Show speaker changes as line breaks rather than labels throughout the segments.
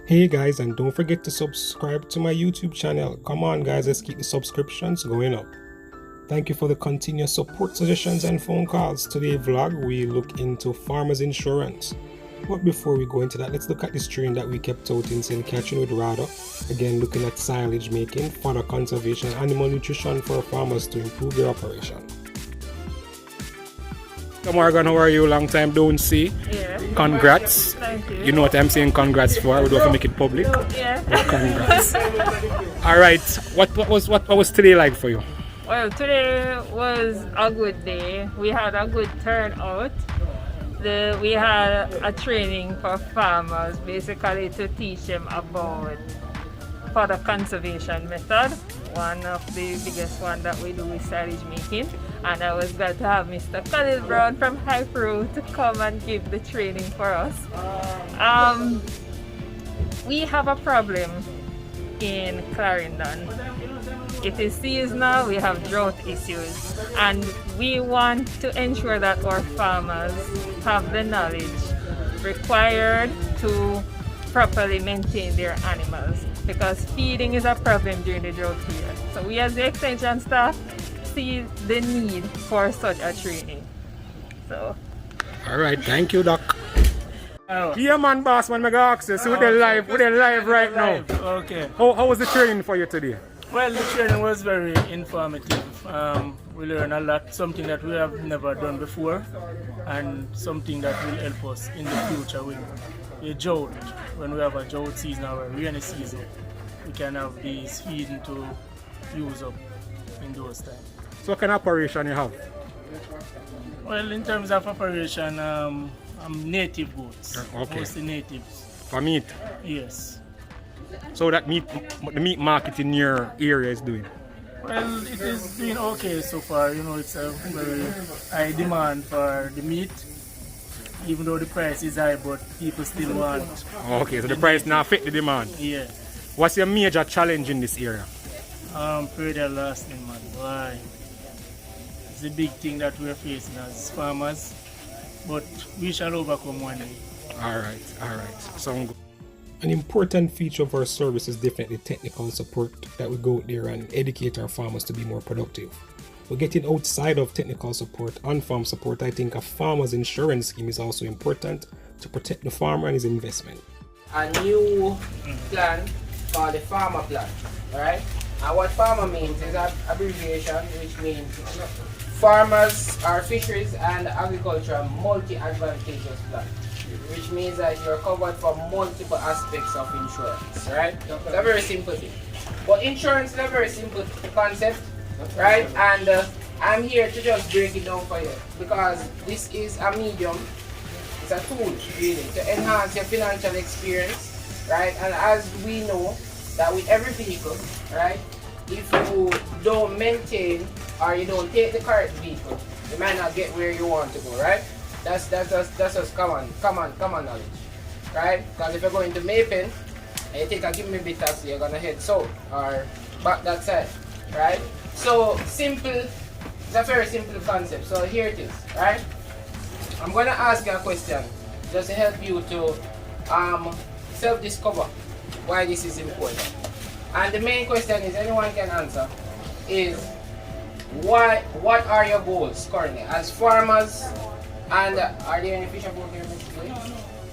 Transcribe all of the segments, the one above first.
Hey guys, and don't forget to subscribe to my YouTube channel. Come on guys, let's keep the subscriptions going up. Thank you for the continuous support, suggestions and phone calls. Today vlog we look into farmers insurance. But before we go into that, let's look at this training that we kept out in St. Catherine with RADA. Again, looking at silage making, fodder conservation, animal nutrition for farmers to improve their operation. Morgan, how are you? Long time don't see.
Yeah.
Congrats.
Thank you.
You know what I'm saying congrats for. We don't have to make it public.
Yeah.
Congrats. All right. What was today like for you?
Well, today was a good day. We had a good turnout. We had a training for farmers, basically to teach them about fodder conservation method. One of the biggest one that we do is silage making. And I was glad to have Mr. Khalil Brown from Hypro to come and give the training for us. We have a problem in Clarendon. It is seasonal, we have drought issues, and we want to ensure that our farmers have the knowledge required to properly maintain their animals, because feeding is a problem during the drought period. So we as the extension staff see the need for such a training. So
all right, thank you, Doc. Yeah, man, boss, man, mega access. We're live right now.
Okay.
How was the training for you today?
Well, the training was very informative. We learned a lot, something that we have never done before, and something that will help us in the future with a drought. When we have a drought season or a rainy season, we can have these feeding to use up in those times.
So what kind of operation you have?
Well, in terms of operation, I'm native goats.
Okay.
Mostly natives.
For meat.
Yes.
So that the meat market in your area is doing?
Well, it is doing okay so far. You know, it's a very high demand for the meat. Even though the price is high, but people still want.
Okay, so the price now fit the demand.
Yeah.
What's your major challenge in this area?
Period lasting, man. Why? It's a big thing that we're facing as farmers, but we shall overcome one day.
All right. Sound good. An important feature of our service is definitely technical support, that we go out there and educate our farmers to be more productive. But getting outside of technical support, on-farm support, I think a farmer's insurance scheme is also important to protect the farmer and his investment.
A new plan called the farmer plan, right? And what farmer means is an abbreviation, which means farmers or fisheries and agriculture multi-advantageous plan, which means that you're covered for multiple aspects of insurance, right? It's a very simple thing. But insurance is a very simple concept, right? And I'm here to just break it down for you, because this is a medium, it's a tool really to enhance your financial experience, right? And as we know that with every vehicle, right, if you don't maintain or you don't take the correct vehicle, you might not get where you want to go, right? That's just common knowledge, right? Because if you're going to Mapen and you take a give me bit taxi, you're gonna head south or back that side, right? So simple, it's a very simple concept. So here it is, right? I'm gonna ask you a question just to help you to self-discover why this is important. And the main question is, anyone can answer, is what are your goals currently as farmers? And are there any fish about here?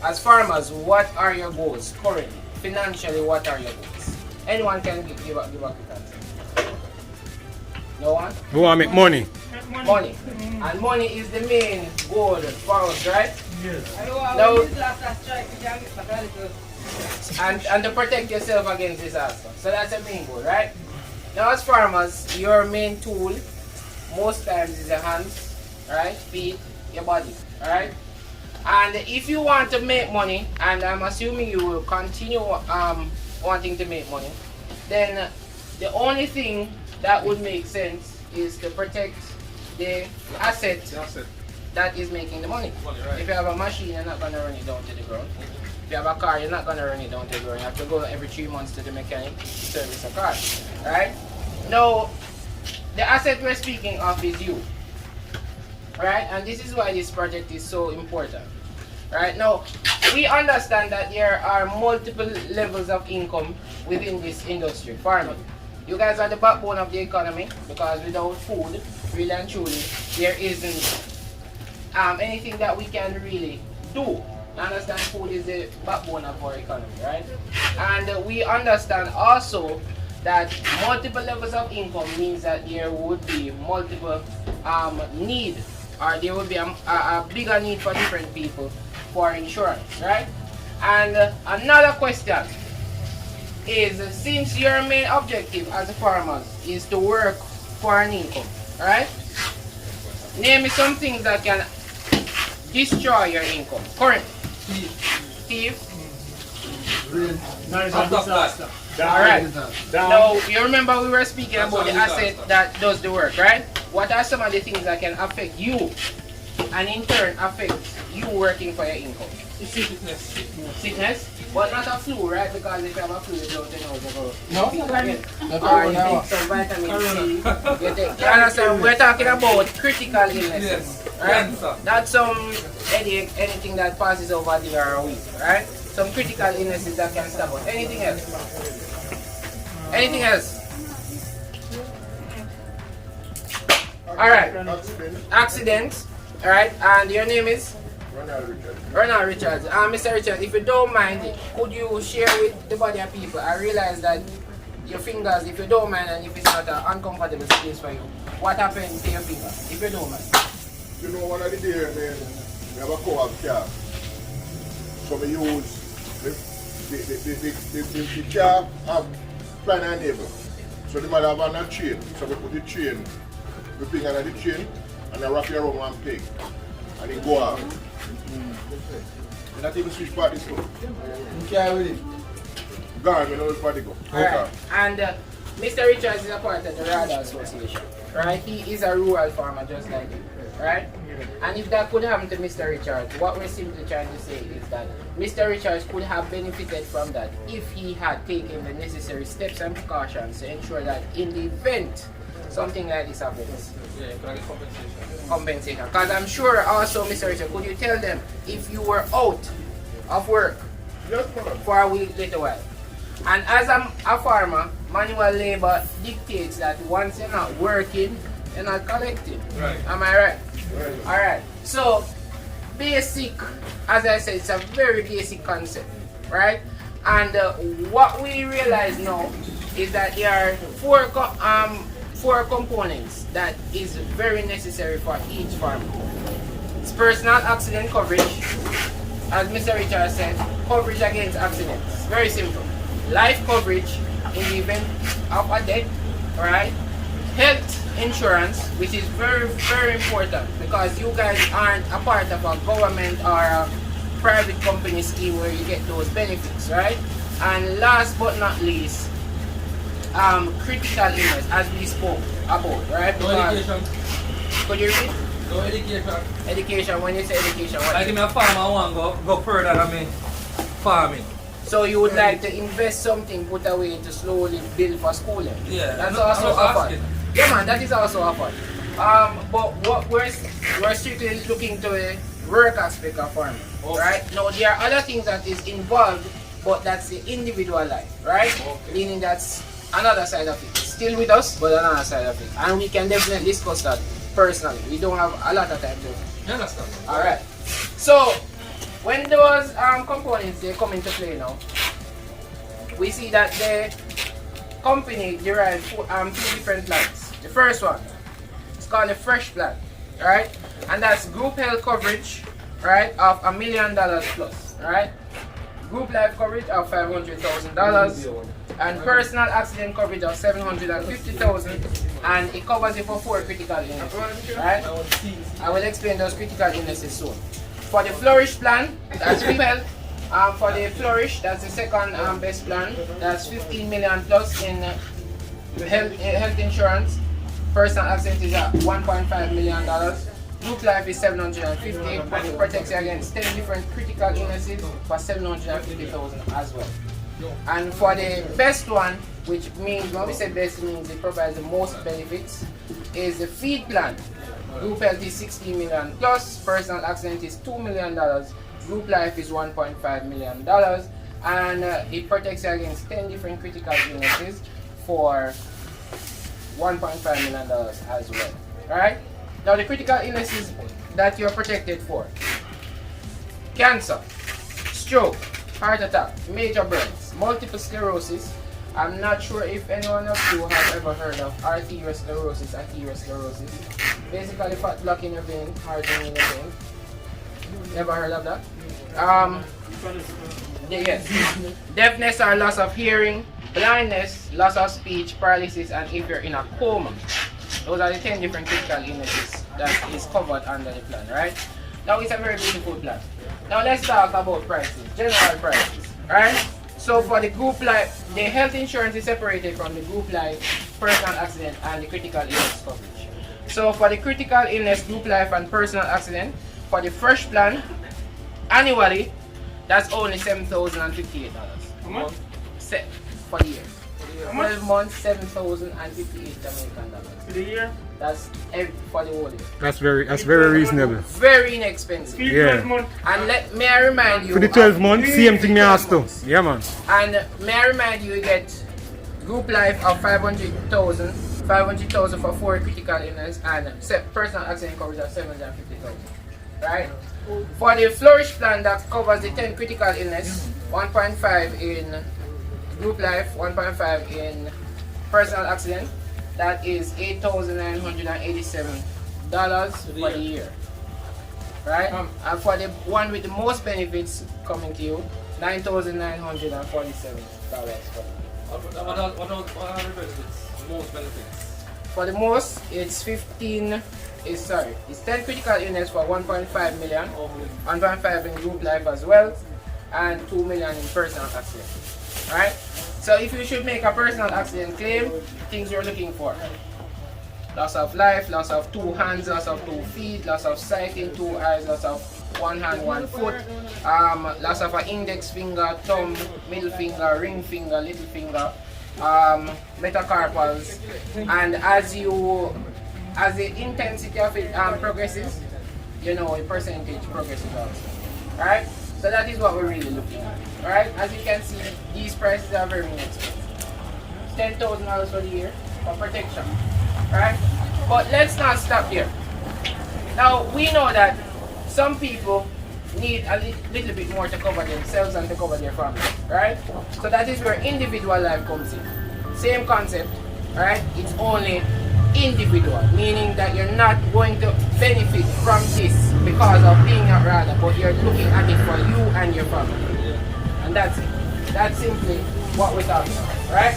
As farmers, what are your goals currently? Financially, what are your goals? Anyone can give a quick answer. No one?
We want to make money.
Money. And money is the main goal for us, right?
Yes.
Now, and to protect yourself against disaster. So that's the main goal, right? Now as farmers, your main tool most times is your hands, right? Feet, your body, alright? And if you want to make money, and I'm assuming you will continue wanting to make money, then the only thing that would make sense is to protect the asset that is making the money. If you have a machine, you're not going to run it down to the ground. If you have a car, you're not going to run it down to the ground. You have to go every 3 months to the mechanic to service a car, right? Now, the asset we're speaking of is you. Right? And this is why this project is so important. Right now, we understand that there are multiple levels of income within this industry, farming. You guys are the backbone of the economy because without food, really and truly, there isn't anything that we can really do. Understand, food is the backbone of our economy, right? And we understand also that multiple levels of income means that there would be multiple need, or there would be a bigger need for different people for insurance, right? And another question is, since your main objective as a farmer is to work for an income, right? Name me some things that can destroy your income currently. Thief. Alright. Now, you remember we were speaking about the asset that does the work, right? What are some of the things that can affect you and in turn affect you working for your income? Sickness? But not a flu, right? Because if you have a flu, you don't know. No? Or you take some vitamin C. You understand? We're talking about critical illnesses, right? Not some headache, anything that passes over there or a week, right? Some critical illnesses that can stop us. Anything else? Anything else? Alright. Accidents. Alright. And your name is? Ronald Richards. Mr. Richards, if you don't mind, could you share with the body of people? I realize that your fingers, if you don't mind, and if it's not an uncomfortable space for you, what happened to your fingers, if you don't mind?
You know, one of the days, man, we have a co-op car. So we use the car have plan and enable. So the man have on a chain. So we put the chain, we bring under the chain, and I wrap it around one peg. And it go out. And not even switch parties too.
Okay with it.
Gone, we know which party go.
Alright. And Mr. Richards is a part of the RADA Association. Right? He is a rural farmer just like you. Right? And if that could happen to Mr. Richards, what we're simply trying to say is that Mr. Richards could have benefited from that if he had taken the necessary steps and precautions to ensure that in the event something like this happens.
Yeah, compensation.
Compensation. Because I'm sure also, Mr. Richard, could you tell them if you were out of work for a week, little while? And as I'm a farmer, manual labor dictates that once you're not working, you're not collecting.
Right.
Am I right? Right. Alright. So, basic, as I said, it's a very basic concept. Right? And what we realize now is that there are four components that is very necessary for each farmer. It's personal accident coverage, as Mr. Richard said, coverage against accidents. Very simple. Life coverage in the event of a death, right? Health insurance, which is very, very important because you guys aren't a part of a government or a private company scheme where you get those benefits, right? And last but not least, critical illness, as we spoke about, right?
No education.
Could you read?
No education.
Education, when you say education, what?
Like I'm a farmer, I want to go further than me farming.
So you would like to invest something, put away to slowly build for schooling?
Yeah.
That's
no,
also offered.
asking.
Yeah man, that is also offered. But what we're strictly looking to the work aspect of farming,
Okay.
right? Now there are other things that is involved, but that's the individual life, right?
Okay.
Meaning that's another side of it. Still with us, but another side of it. And we can definitely discuss that personally. We don't have a lot of time to.
You understand?
Alright. So when those components they come into play now, we see that the company derived two different plans. The first one is called the Fresh Plan, right? And that's group health coverage, right, of $1 million plus, right? Group life coverage of $500,000 and personal accident coverage of $750,000, and it covers you for 4 critical illnesses, right? I will explain those critical illnesses soon. For the Flourish plan, that's group health. For the Flourish, that's the second best plan. That's 15 million plus in health insurance. Personal accident is at $1.5 million. Group life is $750,000, but it protects you against 10 different critical illnesses for $750,000 as well. And for the best one, which means, when we say best, it means it provides the most benefits, is the Feed plan. Group health is $16 million plus, personal accident is $2 million. group life is $1.5 million, and it protects you against 10 different critical illnesses for $1.5 million as well. Alright? Now the critical illnesses that you're protected for: cancer, stroke, heart attack, major burns, multiple sclerosis. I'm not sure if anyone of you have ever heard of arteriosclerosis. Basically fat block in your vein, hardening in your vein. Never heard of that? Yes. Deafness or loss of hearing, blindness, loss of speech, paralysis, and if you're in a coma. Those are the 10 different critical illnesses that is covered under the plan, right? Now it's a very beautiful plan. Now let's talk about prices, general prices, right? So for the group life, the health insurance is separated from the group life, personal accident, and the critical illness coverage. So for the critical illness, group life, and personal accident, for the fresh plan, annually, that's only $7,058.
How much?
For the year. 12 months, $7,058 American dollars.
For the year?
That's for the whole year.
That's very reasonable.
Very inexpensive.
Yeah.
And may I remind you,
For the 12 months, same thing me asked to. Yeah, man.
And may I remind you, you get group life of 500,000 for 4 critical illness, and personal accident coverage of 750,000. Right? For the flourish plan that covers the 10 critical illness, 1.5 in group life, 1.5 in personal accident, that is $8,987 for the year. Right? And for the one with the most benefits coming to you, $9,947 for the year.
What are the benefits? Most benefits?
For the most, it's 10 critical illness for 1.5 million, 1.5 in group life as well, and 2 million in personal accident. Right? So if you should make a personal accident claim, things you're looking for: loss of life, loss of 2 hands, loss of 2 feet, loss of sight in 2 eyes, loss of 1 hand, 1 foot, loss of an index finger, thumb, middle finger, ring finger, little finger, metacarpals, and as the intensity of it progresses, you know, a percentage progresses also. Right? So that is what we're really looking at. Alright? As you can see, these prices are very inexpensive. $10,000 for the year for protection. Right? But let's not stop there. Now we know that some people need a little bit more to cover themselves and to cover their family. Right? So that is where individual life comes in. Same concept. Right? It's only individual, meaning that you're not going to benefit from this because of being at RADA, but you're looking at it for you and your family. And that's it. That's simply what we're talking about, right?